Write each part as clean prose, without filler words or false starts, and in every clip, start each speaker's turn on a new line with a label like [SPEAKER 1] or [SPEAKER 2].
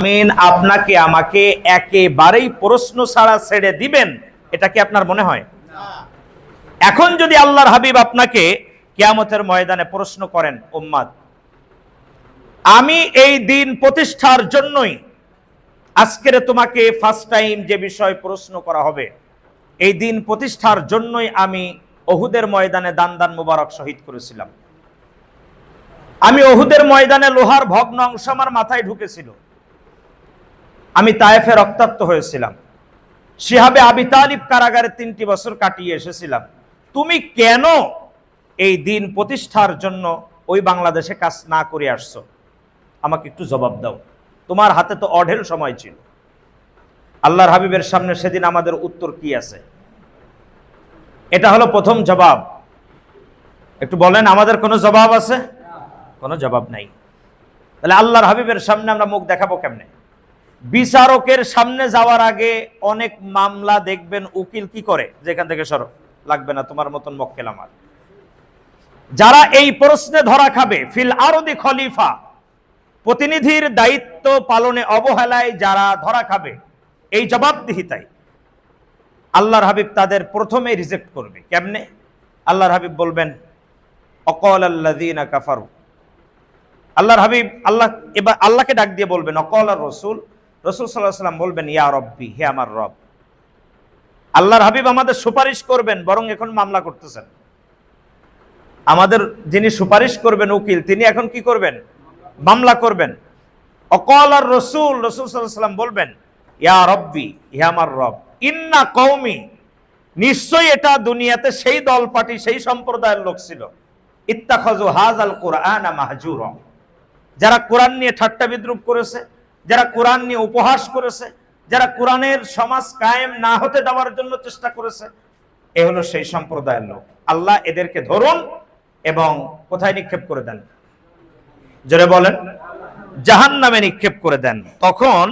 [SPEAKER 1] আমিন আপনাকে আমাকে একেবারেই প্রশ্ন ছাড়া ছেড়ে দিবেন, এটা কি আপনার মনে হয়? এখন যদি আল্লাহর হাবিব আপনাকে কিয়ামতের ময়দানে প্রশ্ন করেন, উম্মাত আমি এই দিন প্রতিষ্ঠার জন্যই আজকের তোমাকে ফার্স্ট টাইম যে বিষয় প্রশ্ন করা হবে, এই দিন প্রতিষ্ঠার জন্যই আমি ওহুদের ময়দানে দান দান মুবারক শহীদ করেছিলাম। আমি ওহুদের ময়দানে লোহার ভগ্ন অংশ আমার মাথায় ঢুকেছিল। আমি তায়েফে রক্তাক্ত হয়েছিলাম। শিহাবে আবি তালিব কারাগারে 3টি বছর কাটিয়ে এসেছিলাম। তুমি কেন এই দিন প্রতিষ্ঠার জন্য ওই বাংলাদেশে কাজ না করে আসছো? আমাকে একটু জবাব দাও। তোমার হাতে তো অঢেল সময় ছিল। আল্লাহর হাবিবের সামনে সেদিন আমাদের উত্তর কি আছে? এটা হলো প্রথম জবাব। একটু বলেন, আমাদের কোনো জবাব আছে? কোনো জবাব নাই। তাহলে আল্লাহর হাবিবের সামনে আমরা মুখ দেখাবো কেমনে? বিচারকের সামনে যাওয়ার আগে অনেক মামলা দেখবেন উকিল কি করে, যেখান থেকে সরো, লাগবে না তোমার মতন মক্কেল আমার। যারা এই প্রশ্নে ধরা খাবে, ফিল আরদি খলিফা, প্রতিনিধির দায়িত্ব পালনে অবহেলায় যারা ধরা খাবে, এই জবাবদিহিতায় আল্লাহর হাবিব তাদের প্রথমে রিজেক্ট করবে। কেমনে? আল্লাহর হাবিব বলবেন অকল আল্লাযীনা কাফারু। আল্লাহর হাবিব এবার আল্লাহকে ডাক দিয়ে বলবেন অকল আর রসুল সাল্লাল্লাহু আলাইহি ওয়াসাল্লাম বলবেন ইয়া রব্বি, হে আমার রব। আল্লাহর হাবিব আমাদের সুপারিশ করবেন, বরং এখন মামলা করতেছেন। আমাদের যিনি সুপারিশ করবেন উকিল, তিনি এখন কি করবেন? মামলা করবেন। অকল আর রসুল সাল্লাল্লাহু আলাইহি ওয়াসাল্লাম বলবেন ইয়া রব্বি, হে আমার রব, ইন্না কওমি, নিশ্চয়ই এটা দুনিয়াতে সেই দল পার্টি সেই সম্প্রদায়ের লোক ছিল, ইত্তাখাযু হাযাল কুরআনা মাহজুরা, যারা কোরআন নিয়ে ঠাট্টা বিদ্রুপ করেছে, যারা কোরআন নিয়ে উপহাস করেছে, যারা কোরআনের সমাজ কায়েম না হতে দেওয়ার জন্য চেষ্টা করেছে, এ হলো সেই সম্প্রদায়ের লোক। আল্লাহ এদেরকে ধরুন এবং কোথায় নিক্ষেপ করে দেন? জোরে বলেন, জাহান্নামে নিক্ষেপ করে দেন। তখন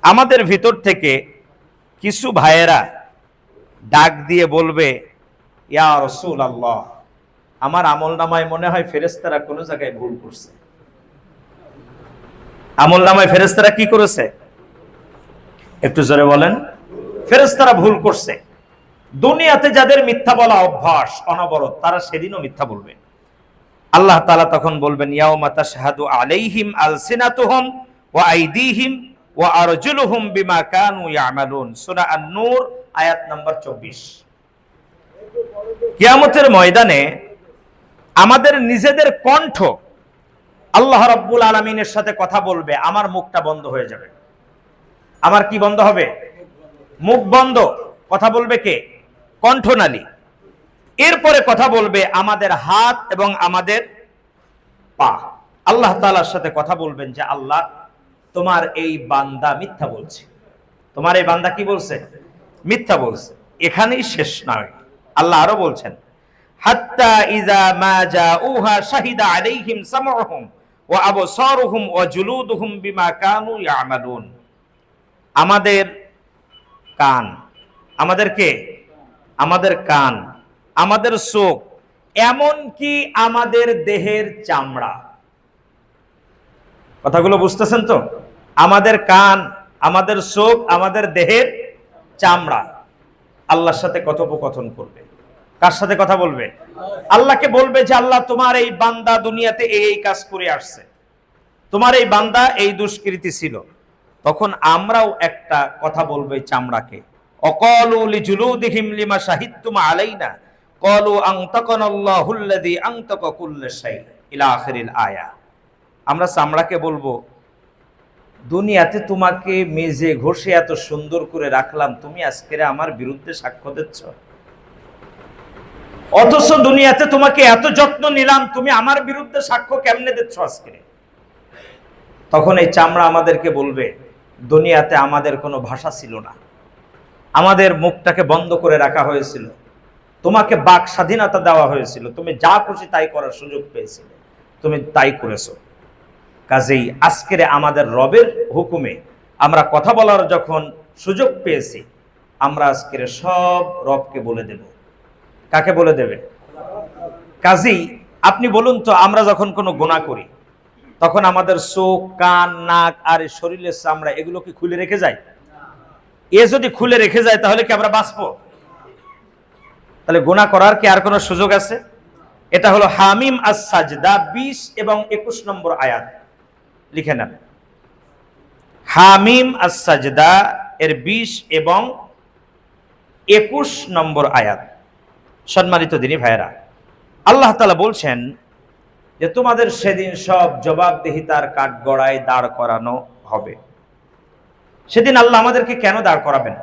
[SPEAKER 1] আমাদের ভিতর থেকে কিছু ভাইয়েরা ডাক দিয়ে বলবে ইয়া রাসূলুল্লাহ, আমার আমলনামায় মনে হয় ফেরেশতারা কোনো জায়গায় ভুল করছে। আমলনামায় ফেরেশতারা কি করেছে? একটু জোরে বলেন। ফেরেশতারা ভুল করছে। দুনিয়াতে যাদের মিথ্যা বলা অভ্যাস অনবরত, তারা সেদিনও মিথ্যা বলবে। আল্লাহ তাআলা তখন বলবেন ইয়াউমা তাশহাদু আলাইহিম আলসিনাতুহুম ওয়া আইদিহিম ওয়া আরজুলুহুম বিমা কানু ইয়ামালুন। সূরা আন-নূর আয়াত নাম্বার 24। কিয়ামতের ময়দানে আমাদের নিজেদের কণ্ঠ আল্লাহ রাব্বুল আলামিনের সাথে কথা বলবে, আমার মুখটা বন্ধ হয়ে যাবে। আমার কি বন্ধ হবে? মুখ বন্ধ। কথা বলবে কে? কণ্ঠনালী। এরপরে কথা বলবে আমাদের হাত এবং আমাদের পা। আল্লাহ তাআলার সাথে কথা বলবেন যে আল্লাহ, তোমার এই বান্দা মিথ্যা বলছে। তোমার এই বান্দা কি বলছে? মিথ্যা বলছে। এখানেই শেষ নয়, আল্লাহ আরো বলছেন হাত্তা ইযা মা জাউহা শাহিদা আলাইহিম সামউহুম ওয়া আবসারুহুম ওয়া জুলুদুহুম বিমা কানু ইয়ামালুন। আমাদের কান, আমাদের কে? আমাদের কান, আমাদের চোখ, এমন কি আমাদের দেহের চামড়া। কথাগুলো বুঝতেছেন তো? আমাদের কান, আমাদের চোখ, আমাদের দেহের চামড়া আল্লাহর সাথে কথোপকথন করবে। কার সাথে কথা বলবে? আল্লাহকে বলবে যে আল্লাহ, তোমার এই বান্দা দুনিয়াতে এই কাজ করে আসছে, তোমার এই বান্দা এই দুষ্কৃতি ছিল। তখন আমরাও একটা কথা বলবো চামড়াকে, অকালু লিজুলুদিহিম লিমা শাহিদতুম আলাইনা ক্বালু আনতাকানাল্লাহুল্লাযী আনতাকা কুল্লা শাই ইলা আখিরিল আয়া। আমরা চামড়াকে বলবো, দুনিয়াতে তোমাকে মেজে ঘষে এত সুন্দর করে রাখলাম, তুমি আজকে আমার বিরুদ্ধে সাক্ষ্য দিচ্ছ? অথচ দুনিয়াতে তোমাকে এত যত্ন নিলাম, তুমি আমার বিরুদ্ধে সাক্ষ্য কেমনে দিচ্ছ আজকে? তখন এই চামড়া আমাদেরকে বলবে, দুনিয়াতে আমাদের কোনো ভাষা ছিল না, আমাদের মুখটাকে বন্ধ করে রাখা হয়েছিল, তোমাকে বাক স্বাধীনতা দেওয়া হয়েছিল, তুমি যা খুশি তাই করার সুযোগ পেয়েছিলে, তুমি তাই করেছো। কাজেই আজকের আমাদের রবের হুকুমে আমরা কথা বলার যখন সুযোগ পেয়েছি, আমরা আজকের সব রবকে বলে দেব। কাকে বলে দেবে? কাজেই আপনি বলুন তো, আমরা যখন কোনো গুনাহ করি তখন আমাদের চোখ, কান, নাক আর শরীরের চামড়া এগুলো কি খুলে রেখে যায়? এ যদি খুলে রেখে যায় তাহলে কি আমরা বাঁচবো? তাহলে গুনাহ করার কি আর কোনো সুযোগ আছে? এটা হলো হামিম আস-সাজদা 20 এবং 21 নম্বর আয়াত, লিখে নেন। হামিম আস-সাজদা এর 20 এবং 21 নম্বর আয়াত। সম্মানিত দিনী ভাইয়েরা, আল্লাহ তাআলা বলছেন যে তোমাদের সেদিন সব জবাবদিহিতার কাঠগড়ায় দাঁড় করানো হবে। সেদিন আল্লাহ আমাদেরকে কেন দাঁড় করাবেন?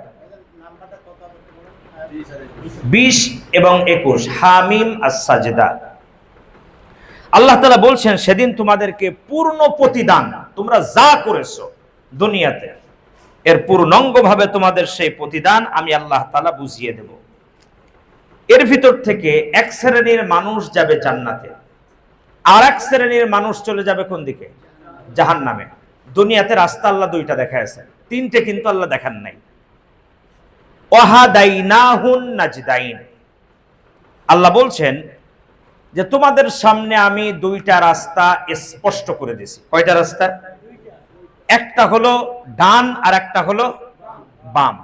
[SPEAKER 1] 20 এবং 21 হামিম আস-সাজদা। আল্লাহ তাআলা বলছেন সেদিন তোমাদেরকে পূর্ণ প্রতিদান, তোমরা যা করেছো দুনিয়াতে এর পূর্ণাঙ্গভাবে তোমাদের সেই প্রতিদান আমি আল্লাহ তাআলা বুঝিয়ে দেব। এর ভিতর থেকে এক শ্রেণীর মানুষ যাবে জান্নাতে, আর এক শ্রেণীর মানুষ চলে যাবে কোন দিকে? জাহান্নামে। দুনিয়াতে রাস্তা আল্লাহ দুইটা দেখাইছেন, তিনটে কিন্তু আল্লাহ দেখান নাই। ওয়াহাদাইনাহুন নাজদাইন, আল্লাহ বলছেন যে তোমাদের সামনে আমি দুইটা রাস্তা স্পষ্ট করে দিয়েছি। কয়টা রাস্তা? একটা হলো ডান আর একটা হলো বাম।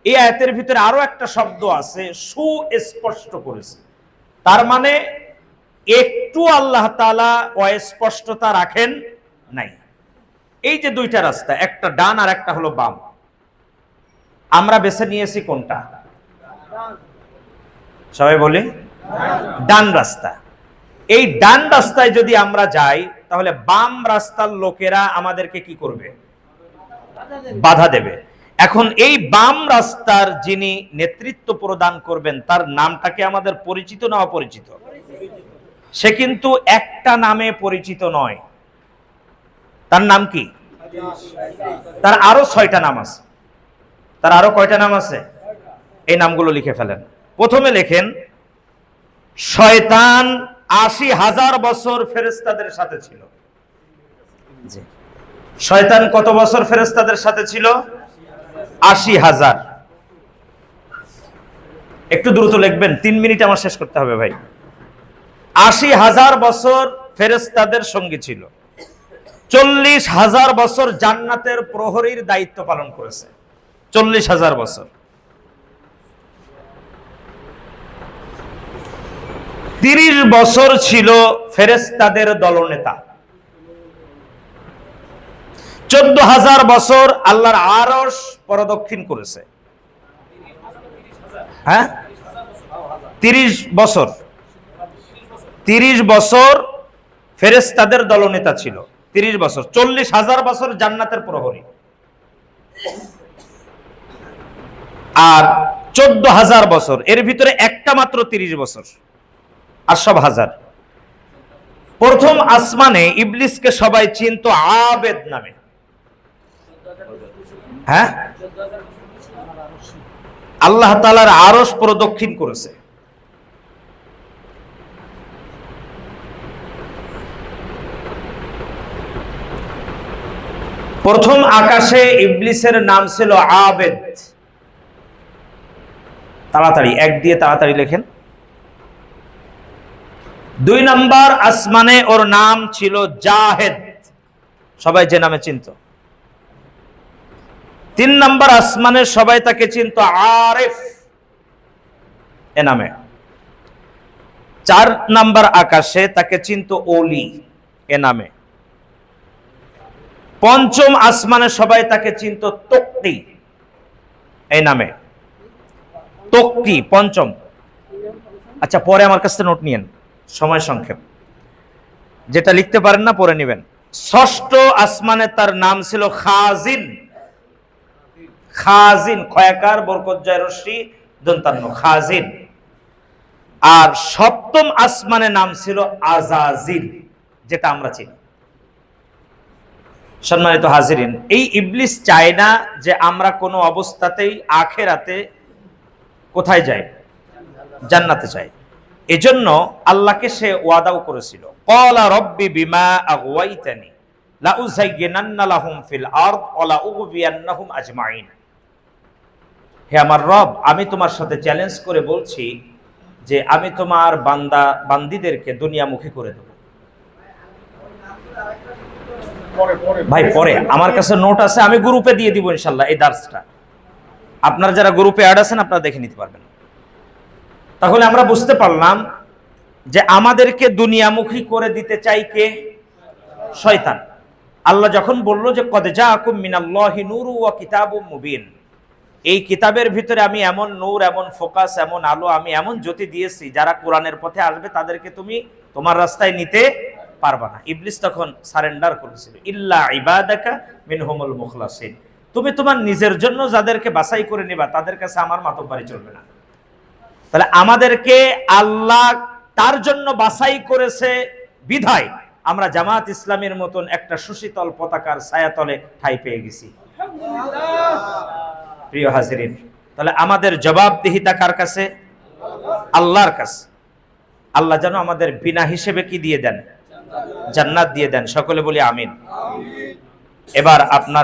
[SPEAKER 1] এই আয়াতের ভিতরে আরো একটা শব্দ আছে, সুস্পষ্ট করেছে। তার মানে একটু আল্লাহ তাআলা অস্পষ্টতা রাখেন নাই। এই যে দুইটা রাস্তা, একটা ডান আর একটা হলো বাম, আমরা বেছে নিয়েছি কোনটা? সবাই বলি ডান রাস্তা। এই ডান রাস্তায় যদি আমরা যাই তাহলে বাম রাস্তার লোকেরা আমাদেরকে কি করবে? বাধা দেবে। এখন এই বাম রাস্তার যিনি নেতৃত্ব প্রদান করবেন তার নামটা কি আমাদের পরিচিত না অপরিচিত? সে কিন্তু একটা নামে পরিচিত নয়। তার নাম কি? তার আরো 6টা নাম আছে। তার আরো কয়টা নাম আছে? এই নামগুলো লিখে ফেলেন। প্রথমে লেখেন, শয়তান 80,000 বছর ফেরেশতাদের সাথে ছিল। শয়তান কত বছর ফেরেশতাদের সাথে ছিল? 80,000। একটু দ্রুত লিখবেন, 3 মিনিট আমার শেষ করতে হবে ভাই। 80,000 বছর ফেরেশতাদের সঙ্গী ছিল। 40,000 বছর জান্নাতের প্রহরীর দায়িত্ব পালন করেছে। 40,000 বছর। 30 বছর ছিল ফেরেশতাদের দলনেতা। 14,000 বছর আল্লাহর আরশ পরদক্ষিণ করেছে। হ্যাঁ, 30 বছর। 30 বছর ফেরেশতাদের দলনেতা ছিল। 30 বছর। 40,000 বছর জান্নাতের প্রহরী, আর 14,000 বছর। এর ভিতরে একটা মাত্র 30 বছর, আর সব হাজার। প্রথম আসমানে ইবলিসকে সবাই চিনতো আবেদ নামে। হ্যাঁ, আল্লাহ তাআলার আরশ প্রদক্ষিণ করেছে। প্রথম আকাশে ইবলিসের নাম ছিল আবেদ। তাড়াতাড়ি, এক দিয়ে তাড়াতাড়ি লেখেন। 2 নম্বর আসমানে ওর নাম ছিল জাহেদ, সবাই যে নামে চিনত। 3 নম্বর আসমানে সবাই তাকে চিনত আরিফ এ নামে। 4 নম্বর আকাশে তাকে চিনত ওলি এ নামে। 5ম আসমানে সবাই তাকে চিনত তক্তি এই নামে। তক্তি 5ম। আচ্ছা, পরে আমার কাছে নোট নিয়েন, সময় সংক্ষেপ, যেটা লিখতে পারেন না পরে নেবেন। 6ষ্ঠ আসমানে তার নাম ছিল খাজিন। খাজিন, খয়াকার বরকত জয় রশ্মি দন্তান্ন, খাজিন। আর 7ম আসমানে নাম ছিল আজাজিল, যেটা আমরা চিনি। সম্মানিত হাজিরিন, এই ইবলিস চায় না যে আমরা কোনো অবস্থাতেই আখেরাতে কোথায় যাই? জান্নাতে যাই। এজন্য আল্লাহকে সে ওয়াদাও করেছিল, ক্বালা রব্বি বিমা আগওয়াইতানি লা উযায়্যিনান্না লাহুম ফিল আরদ ওয়া লা উগবিয়ান্নাহুম আজমাইন। হে আমার রব, আমি তোমার সাথে চ্যালেঞ্জ করে বলছি যে আমি তোমার বান্দা বান্দীদেরকে দুনিয়ামুখী করে দেব। ভাই পরে আমার কাছে নোট আছে, আমি গ্রুপে দিয়ে দিব ইনশাল্লাহ এই দার্সটা। আপনারা যারা গ্রুপে অ্যাড আছেন আপনারা দেখে নিতে পারবেন। তাহলে আমরা বুঝতে পারলাম যে আমাদেরকে দুনিয়ামুখী করে দিতে চাই কে? শয়তান। আল্লাহ যখন বলল যে কদ জাআকুম মিনাল্লাহি নূরু ওয়া কিতাবুম মুবিন, এই কিতাবের ভিতরে আমি এমন নূর, এমন ফোকাস, এমন আলো, আমি এমন জ্যোতি দিয়েছি যারা কোরআনের পথে আসবে তাদেরকে তুমি তোমার রাস্তায় নিতে পারবা না। ইবলিস তখন সারেন্ডার করেছিল, ইল্লা ইবাদাকা মিনহুমুল মুখলাসিন, তুমি তোমার নিজের জন্য যাদেরকে বাছাই করে নিবা তাদের কাছে আমার মাতব্বরি চলবে না। তাহলে আমাদেরকে আল্লাহ তার জন্য বাছাই করেছে বিধায় আমরা জামাত ইসলামের মতন একটা সুশীতল পতাকার ছায়াতলে ঠাঁই পেয়ে গেছি। প্রিয় হাজিরিন, তাহলে আমাদের জবাবদিহিতা কার কাছে? আল্লাহর কাছে। আল্লাহ যেন আমাদের বিনা হিসেবে কি দিয়ে দেন? জান্নাত দিয়ে দেন। সকলে বলি আমিন। এবার আপনার